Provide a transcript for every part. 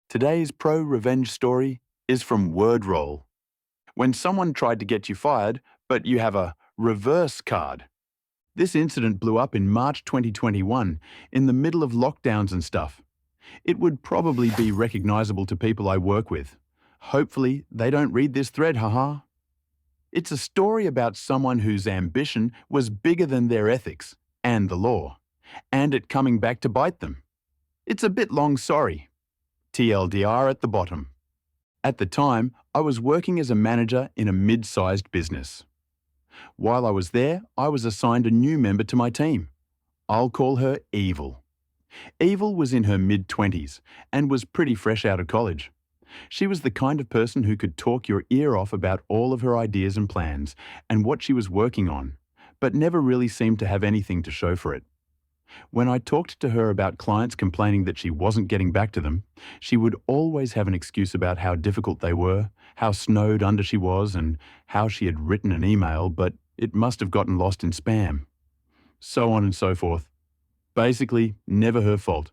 Today's pro-revenge story is from WordRoll. When someone tried to get you fired, but you have a reverse card. This incident blew up in March 2021, in the middle of lockdowns and stuff. It would probably be recognizable to people I work with. Hopefully, they don't read this thread, haha. It's a story about someone whose ambition was bigger than their ethics and the law, and it coming back to bite them. It's a bit long, sorry. TLDR at the bottom. At the time, I was working as a manager in a mid-sized business. While I was there, I was assigned a new member to my team. I'll call her Evil. Evil was in her mid-20s and was pretty fresh out of college. She was the kind of person who could talk your ear off about all of her ideas and plans and what she was working on, but never really seemed to have anything to show for it. When I talked to her about clients complaining that she wasn't getting back to them, she would always have an excuse about how difficult they were, how snowed under she was, and how she had written an email, but it must have gotten lost in spam. So on and so forth. Basically, never her fault.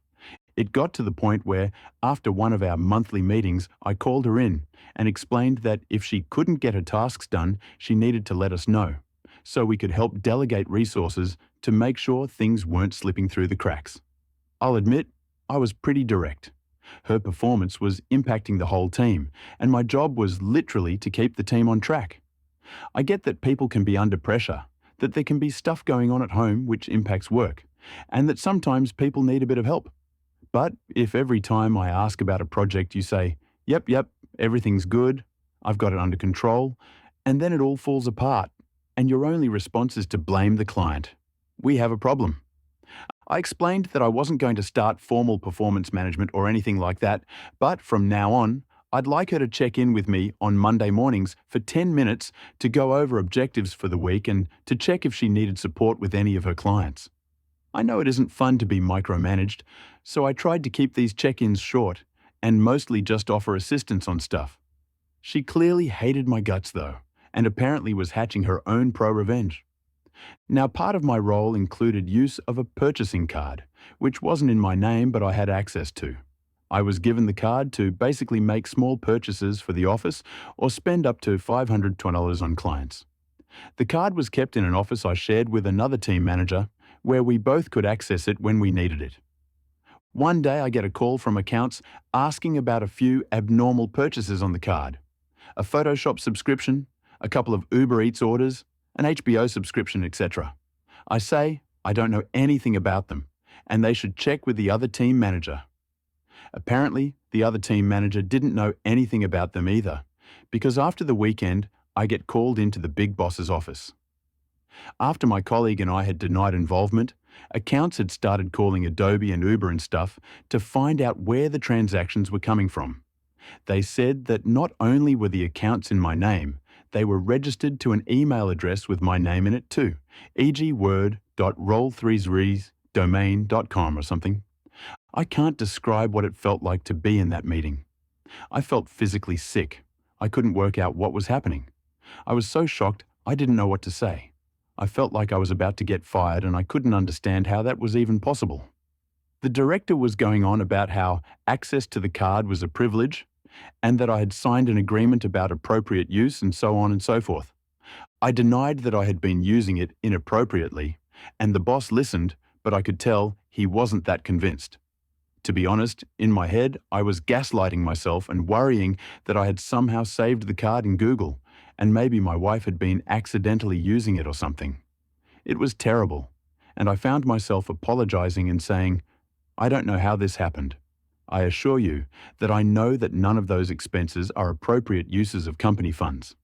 It got to the point where, after one of our monthly meetings, I called her in and explained that if she couldn't get her tasks done, she needed to let us know, so we could help delegate resources to make sure things weren't slipping through the cracks. I'll admit, I was pretty direct. Her performance was impacting the whole team, and my job was literally to keep the team on track. I get that people can be under pressure, that there can be stuff going on at home which impacts work, and that sometimes people need a bit of help. But if every time I ask about a project you say, yep, everything's good, I've got it under control, and then it all falls apart, and your only response is to blame the client, we have a problem. I explained that I wasn't going to start formal performance management or anything like that, but from now on, I'd like her to check in with me on Monday mornings for 10 minutes to go over objectives for the week and to check if she needed support with any of her clients. I know it isn't fun to be micromanaged, so I tried to keep these check-ins short and mostly just offer assistance on stuff. She clearly hated my guts though, and apparently was hatching her own pro-revenge. Now, part of my role included use of a purchasing card, which wasn't in my name but I had access to. I was given the card to basically make small purchases for the office or spend up to $520 on clients. The card was kept in an office I shared with another team manager, where we both could access it when we needed it. One day I get a call from accounts asking about a few abnormal purchases on the card. A Photoshop subscription, a couple of Uber Eats orders, an HBO subscription, etc. I say I don't know anything about them, and they should check with the other team manager. Apparently, the other team manager didn't know anything about them either, because after the weekend, I get called into the big boss's office. After my colleague and I had denied involvement, accounts had started calling Adobe and Uber and stuff to find out where the transactions were coming from. They said that not only were the accounts in my name, they were registered to an email address with my name in it too, e.g. word.roll3sreesdomain.com or something. I can't describe what it felt like to be in that meeting. I felt physically sick. I couldn't work out what was happening. I was so shocked I didn't know what to say. I felt like I was about to get fired and I couldn't understand how that was even possible. The director was going on about how access to the card was a privilege and that I had signed an agreement about appropriate use and so on and so forth. I denied that I had been using it inappropriately, and the boss listened, but I could tell he wasn't that convinced. To be honest, in my head, I was gaslighting myself and worrying that I had somehow saved the card in Google, and maybe my wife had been accidentally using it or something. It was terrible, and I found myself apologizing and saying, I don't know how this happened. I assure you that I know that none of those expenses are appropriate uses of company funds.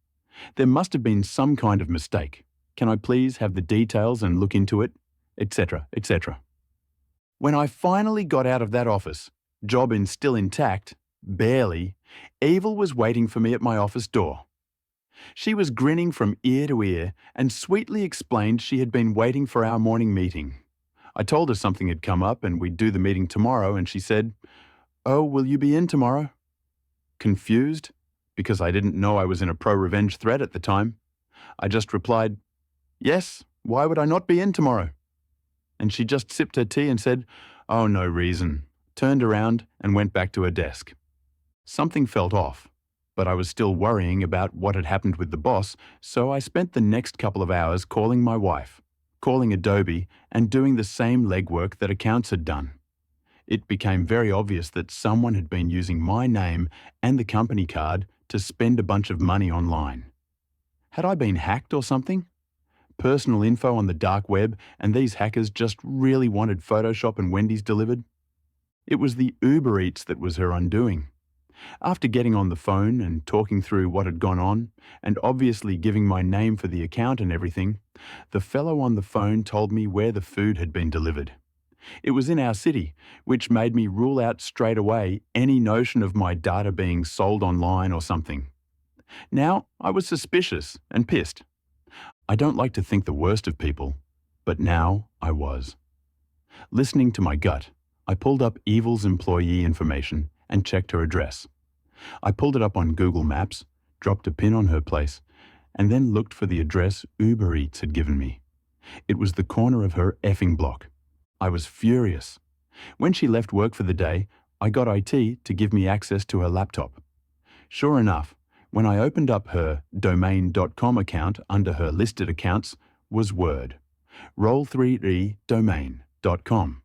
There must have been some kind of mistake. Can I please have the details and look into it? Etc., etc. When I finally got out of that office, job still intact, barely, Evil was waiting for me at my office door. She was grinning from ear to ear and sweetly explained she had been waiting for our morning meeting. I told her something had come up and we'd do the meeting tomorrow, and she said, "Oh, will you be in tomorrow?" Confused, because I didn't know I was in a pro-revenge thread at the time, I just replied, "Yes, why would I not be in tomorrow?" And she just sipped her tea and said, "Oh, no reason," turned around and went back to her desk. Something felt off, but I was still worrying about what had happened with the boss, so I spent the next couple of hours calling my wife, calling Adobe, and doing the same legwork that accounts had done. It became very obvious that someone had been using my name and the company card to spend a bunch of money online. Had I been hacked or something? Personal info on the dark web, and these hackers just really wanted Photoshop and Wendy's delivered? It was the Uber Eats that was her undoing. After getting on the phone and talking through what had gone on, and obviously giving my name for the account and everything, the fellow on the phone told me where the food had been delivered. It was in our city, which made me rule out straight away any notion of my data being sold online or something. Now, I was suspicious and pissed. I don't like to think the worst of people, but now I was. Listening to my gut, I pulled up Evil's employee information and checked her address. I pulled it up on Google Maps, dropped a pin on her place, and then looked for the address Uber Eats had given me. It was the corner of her effing block. I was furious. When she left work for the day, I got IT to give me access to her laptop. Sure enough, when I opened up her domain.com account under her listed accounts was Word, roll3edomain.com.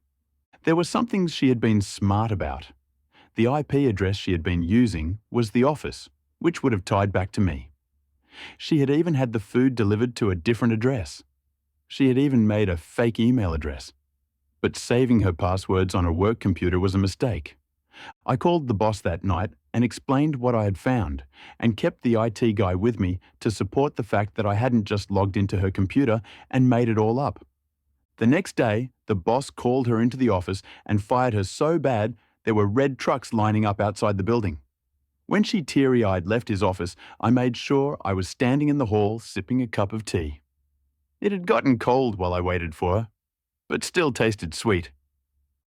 There were some things she had been smart about. The IP address she had been using was the office, which would have tied back to me. She had even had the food delivered to a different address. She had even made a fake email address. But saving her passwords on a work computer was a mistake. I called the boss that night and explained what I had found, and kept the IT guy with me to support the fact that I hadn't just logged into her computer and made it all up. The next day, the boss called her into the office and fired her so bad there were red trucks lining up outside the building. When she teary-eyed left his office, I made sure I was standing in the hall sipping a cup of tea. It had gotten cold while I waited for her, but still tasted sweet.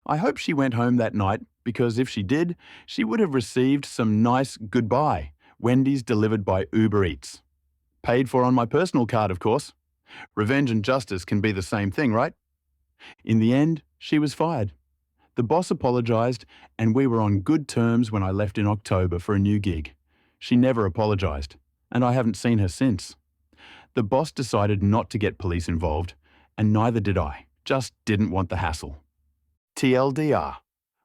I hope she went home that night, because if she did, she would have received some nice goodbye, Wendy's delivered by Uber Eats. Paid for on my personal card, of course. Revenge and justice can be the same thing, right? In the end, she was fired. The boss apologized, and we were on good terms when I left in October for a new gig. She never apologized, and I haven't seen her since. The boss decided not to get police involved, and neither did I. Just didn't want the hassle. TLDR.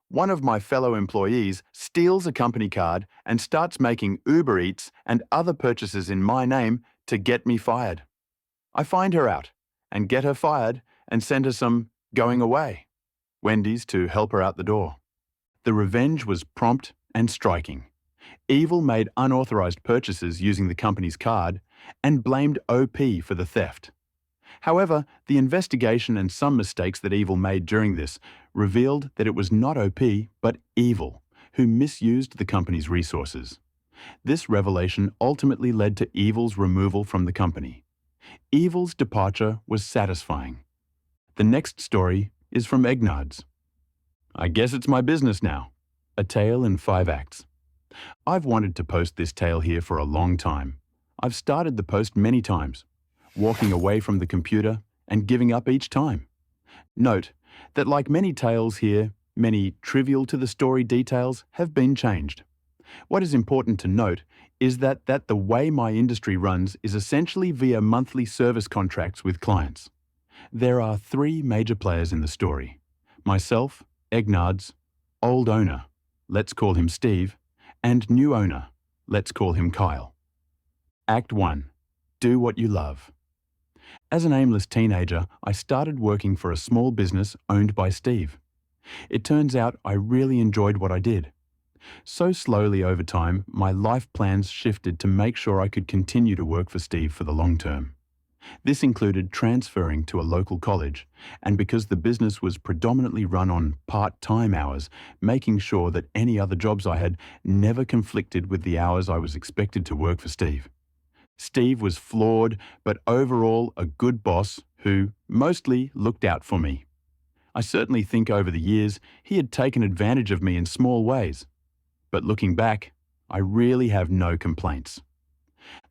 One of my fellow employees steals a company card and starts making Uber Eats and other purchases in my name to get me fired. I find her out and get her fired and send her some going away, Wendy's, to help her out the door. The revenge was prompt and striking. Evil made unauthorized purchases using the company's card and blamed OP for the theft. However, the investigation and some mistakes that Evil made during this revealed that it was not OP, but Evil, who misused the company's resources. This revelation ultimately led to Evil's removal from the company. Evil's departure was satisfying. The next story is from Egnard's. I guess it's my business now. A tale in 5 acts. I've wanted to post this tale here for a long time. I've started the post many times, walking away from the computer and giving up each time. Note that like many tales here, many trivial to the story details have been changed. What is important to note is that the way my industry runs is essentially via monthly service contracts with clients. There are 3 major players in the story: myself, Egnard's, old owner, let's call him Steve, and new owner, let's call him Kyle. Act 1. Do what you love. As an aimless teenager, I started working for a small business owned by Steve. It turns out I really enjoyed what I did. So slowly over time, my life plans shifted to make sure I could continue to work for Steve for the long term. This included transferring to a local college, and because the business was predominantly run on part-time hours, making sure that any other jobs I had never conflicted with the hours I was expected to work for Steve. Steve was flawed, but overall a good boss who mostly looked out for me. I certainly think over the years he had taken advantage of me in small ways. But looking back, I really have no complaints.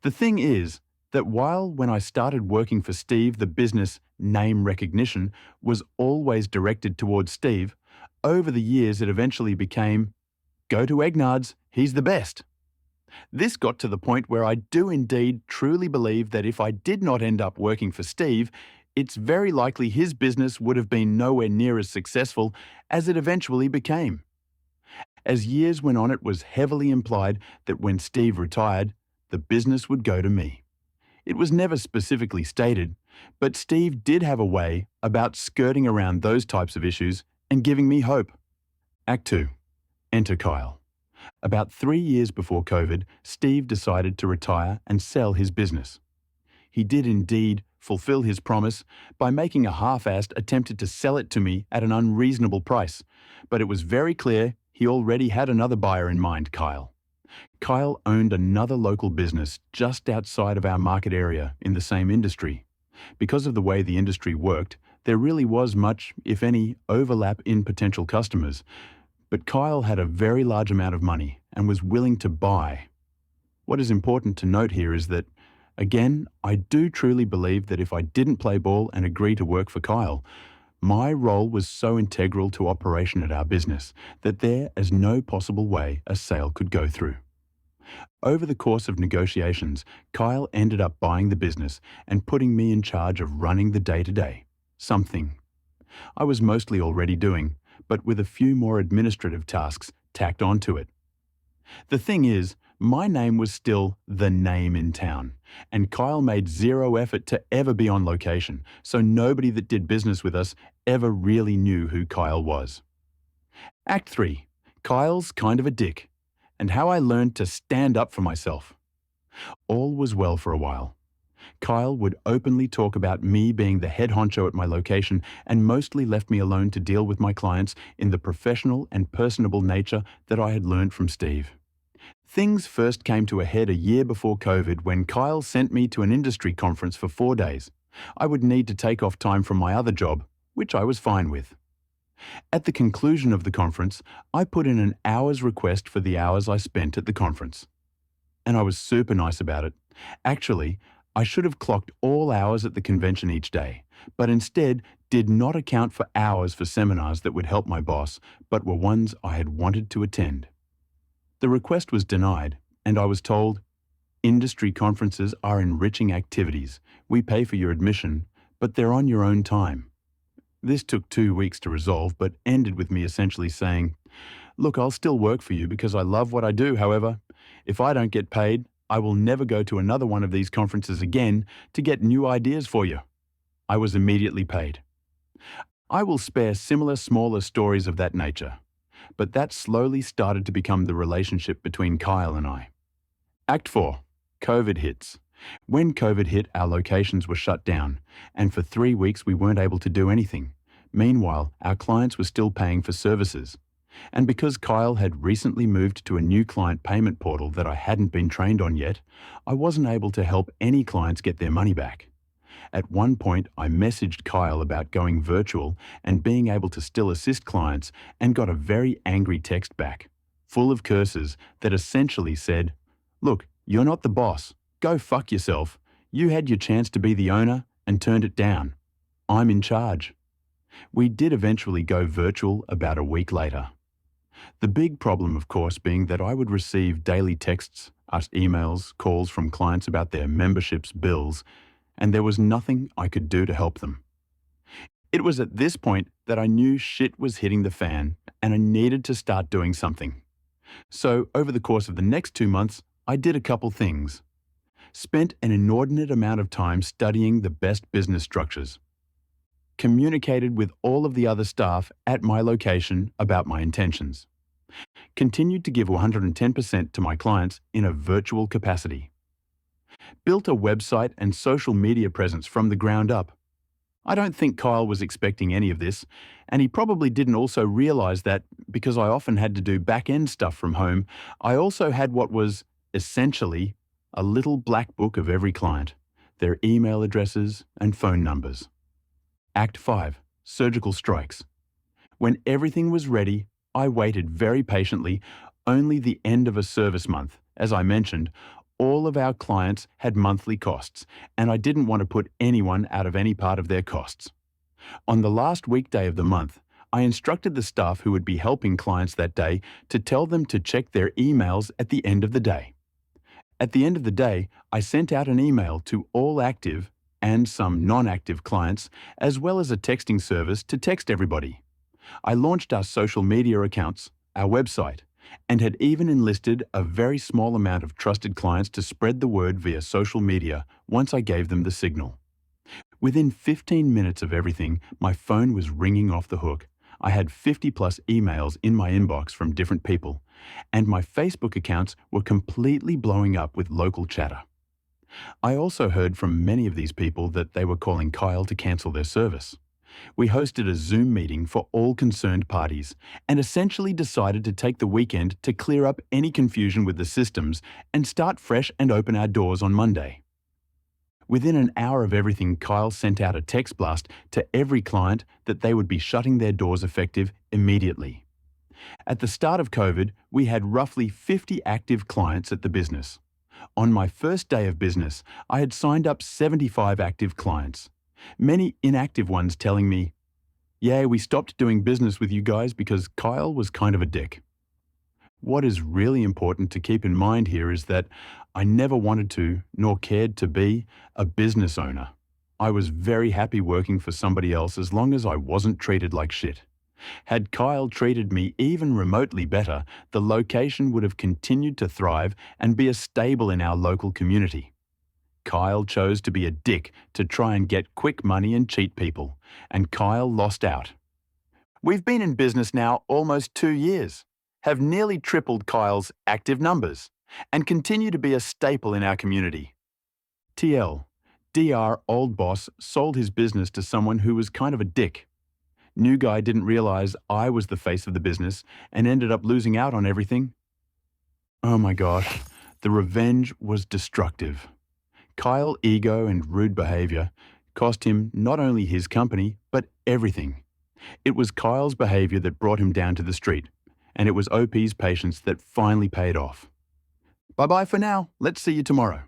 The thing is that while when I started working for Steve, the business name recognition was always directed towards Steve, over the years it eventually became Go to Egnard's, he's the best. This got to the point where I do indeed truly believe that if I did not end up working for Steve, it's very likely his business would have been nowhere near as successful as it eventually became. As years went on, it was heavily implied that when Steve retired, the business would go to me. It was never specifically stated, but Steve did have a way about skirting around those types of issues and giving me hope. Act 2. Enter Kyle. About 3 years before COVID, Steve decided to retire and sell his business. He did indeed fulfill his promise by making a half-assed attempt to sell it to me at an unreasonable price, but it was very clear he already had another buyer in mind, Kyle. Kyle owned another local business just outside of our market area in the same industry. Because of the way the industry worked, there really was much, if any, overlap in potential customers, but Kyle had a very large amount of money and was willing to buy. What is important to note here is that, again, I do truly believe that if I didn't play ball and agree to work for Kyle, my role was so integral to operation at our business that there is no possible way a sale could go through. Over the course of negotiations, Kyle ended up buying the business and putting me in charge of running the day-to-day, something I was mostly already doing, but with a few more administrative tasks tacked onto it. The thing is, my name was still the name in town, and Kyle made zero effort to ever be on location, so nobody that did business with us ever really knew who Kyle was. Act 3. Kyle's kind of a dick, and how I learned to stand up for myself. All was well for a while. Kyle would openly talk about me being the head honcho at my location and mostly left me alone to deal with my clients in the professional and personable nature that I had learned from Steve. Things first came to a head a year before COVID when Kyle sent me to an industry conference for 4 days. I would need to take off time from my other job, which I was fine with. At the conclusion of the conference, I put in an hour's request for the hours I spent at the conference. And I was super nice about it. Actually, I should have clocked all hours at the convention each day, but instead did not account for hours for seminars that would help my boss, but were ones I had wanted to attend. The request was denied, and I was told, "Industry conferences are enriching activities. We pay for your admission, but they're on your own time." This took 2 weeks to resolve, but ended with me essentially saying, "Look, I'll still work for you because I love what I do. However, if I don't get paid, I will never go to another one of these conferences again to get new ideas for you." I was immediately paid. I will spare similar smaller stories of that nature, but that slowly started to become the relationship between Kyle and I. Act 4. COVID hits. When COVID hit, our locations were shut down, and for 3 weeks we weren't able to do anything. Meanwhile, our clients were still paying for services. And because Kyle had recently moved to a new client payment portal that I hadn't been trained on yet, I wasn't able to help any clients get their money back. At one point, I messaged Kyle about going virtual and being able to still assist clients and got a very angry text back, full of curses that essentially said, "Look, you're not the boss. Go fuck yourself. You had your chance to be the owner and turned it down. I'm in charge." We did eventually go virtual about a week later. The big problem, of course, being that I would receive daily texts, emails, calls from clients about their memberships, bills, and there was nothing I could do to help them. It was at this point that I knew shit was hitting the fan and I needed to start doing something. So over the course of the next 2 months, I did a couple things. Spent an inordinate amount of time studying the best business structures. Communicated with all of the other staff at my location about my intentions. Continued to give 110% to my clients in a virtual capacity. Built a website and social media presence from the ground up. I don't think Kyle was expecting any of this, and he probably didn't also realize that, because I often had to do back-end stuff from home, I also had what was, essentially, a little black book of every client, their email addresses and phone numbers. Act 5. Surgical strikes. When everything was ready, I waited very patiently, only the end of a service month. As I mentioned, all of our clients had monthly costs, and I didn't want to put anyone out of any part of their costs. On the last weekday of the month, I instructed the staff who would be helping clients that day to tell them to check their emails at the end of the day. At the end of the day, I sent out an email to all active and some non-active clients, as well as a texting service to text everybody. I launched our social media accounts, our website, and had even enlisted a very small amount of trusted clients to spread the word via social media once I gave them the signal. Within 15 minutes of everything, my phone was ringing off the hook. I had 50 plus emails in my inbox from different people, and my Facebook accounts were completely blowing up with local chatter. I also heard from many of these people that they were calling Kyle to cancel their service. We hosted a Zoom meeting for all concerned parties and essentially decided to take the weekend to clear up any confusion with the systems and start fresh and open our doors on Monday. Within an hour of everything, Kyle sent out a text blast to every client that they would be shutting their doors effective immediately. At the start of COVID, we had roughly 50 active clients at the business. On my first day of business, I had signed up 75 active clients. Many inactive ones telling me, "Yeah, we stopped doing business with you guys because Kyle was kind of a dick." What is really important to keep in mind here is that I never wanted to, nor cared to be, a business owner. I was very happy working for somebody else as long as I wasn't treated like shit. Had Kyle treated me even remotely better, the location would have continued to thrive and be a staple in our local community. Kyle chose to be a dick to try and get quick money and cheat people, and Kyle lost out. We've been in business now almost 2 years, have nearly tripled Kyle's active numbers, and continue to be a staple in our community. TL, DR old boss sold his business to someone who was kind of a dick. New guy didn't realize I was the face of the business and ended up losing out on everything. Oh my gosh, the revenge was destructive. Kyle's ego and rude behavior cost him not only his company, but everything. It was Kyle's behavior that brought him down to the street, and it was OP's patience that finally paid off. Bye-bye for now. Let's see you tomorrow.